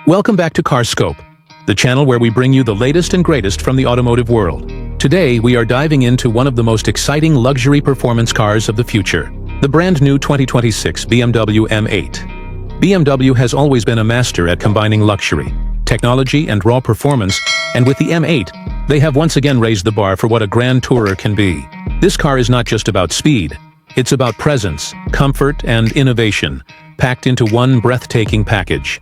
Welcome back to CarScope, the channel where we bring you the latest and greatest from the automotive world. Today, we are diving into one of the most exciting luxury performance cars of the future, the brand new 2026 BMW M8. BMW has always been a master at combining luxury, technology, and raw performance, and with the M8, they have once again raised the bar for what a grand tourer can be. This car is not just about speed, it's about presence, comfort, and innovation, packed into one breathtaking package.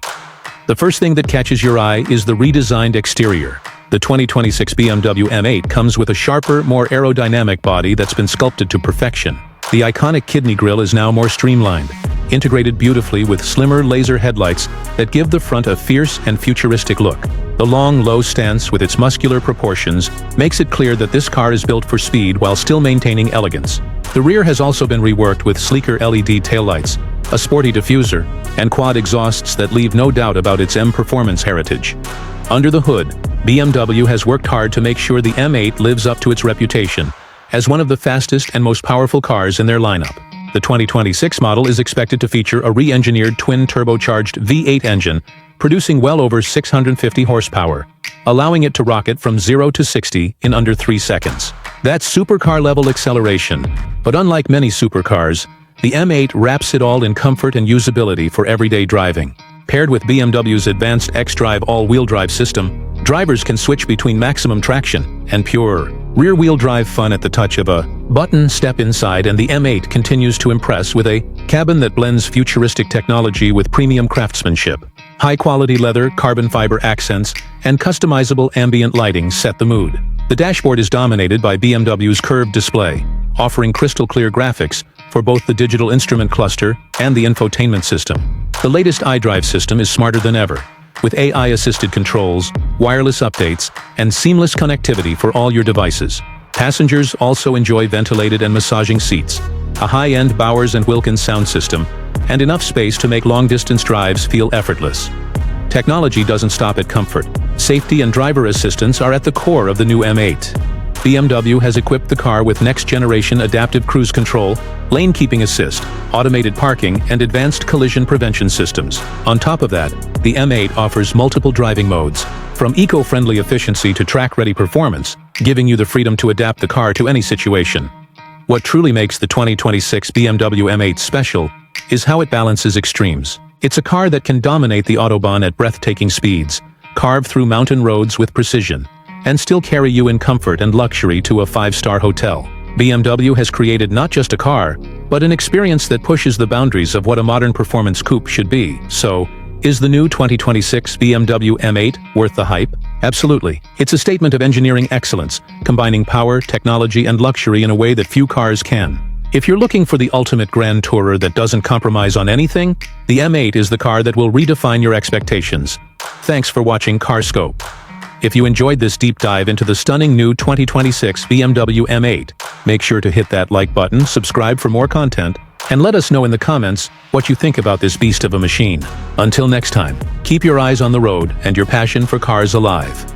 The first thing that catches your eye is the redesigned exterior. The 2026 BMW M8 comes with a sharper, more aerodynamic body that's been sculpted to perfection. The iconic kidney grille is now more streamlined, integrated beautifully with slimmer laser headlights that give the front a fierce and futuristic look. The long, low stance with its muscular proportions makes it clear that this car is built for speed while still maintaining elegance. The rear has also been reworked with sleeker LED taillights, a sporty diffuser, and quad exhausts that leave no doubt about its M-performance heritage. Under the hood, BMW has worked hard to make sure the M8 lives up to its reputation as one of the fastest and most powerful cars in their lineup. The 2026 model is expected to feature a re-engineered twin-turbocharged V8 engine, producing well over 650 horsepower, allowing it to rocket from 0 to 60 in under 3 seconds. That's supercar-level acceleration, but unlike many supercars, the M8 wraps it all in comfort and usability for everyday driving. Paired with BMW's advanced xDrive all-wheel drive system, drivers can switch between maximum traction and pure rear-wheel drive fun at the touch of a button. Step inside and the M8 continues to impress with a cabin that blends futuristic technology with premium craftsmanship. High-quality leather, carbon fiber accents, and customizable ambient lighting set the mood. The dashboard is dominated by BMW's curved display, offering crystal-clear graphics for both the digital instrument cluster and the infotainment system. The latest iDrive system is smarter than ever, with AI-assisted controls, wireless updates, and seamless connectivity for all your devices. Passengers also enjoy ventilated and massaging seats, a high-end Bowers & Wilkins sound system, and enough space to make long-distance drives feel effortless. Technology doesn't stop at comfort. Safety and driver assistance are at the core of the new M8. BMW has equipped the car with next-generation adaptive cruise control, lane keeping assist, automated parking, and advanced collision prevention systems. On top of that, the M8 offers multiple driving modes, from eco-friendly efficiency to track-ready performance, giving you the freedom to adapt the car to any situation. What truly makes the 2026 BMW M8 special is how it balances extremes. It's a car that can dominate the Autobahn at breathtaking speeds, carve through mountain roads with precision, and still carry you in comfort and luxury to a 5-star hotel. BMW has created not just a car, but an experience that pushes the boundaries of what a modern performance coupe should be. So, is the new 2026 BMW M8 worth the hype? Absolutely. It's a statement of engineering excellence, combining power, technology, and luxury in a way that few cars can. If you're looking for the ultimate grand tourer that doesn't compromise on anything, the M8 is the car that will redefine your expectations. Thanks for watching CarScope. If you enjoyed this deep dive into the stunning new 2026 BMW M8, make sure to hit that like button, subscribe for more content, and let us know in the comments what you think about this beast of a machine. Until next time, keep your eyes on the road and your passion for cars alive.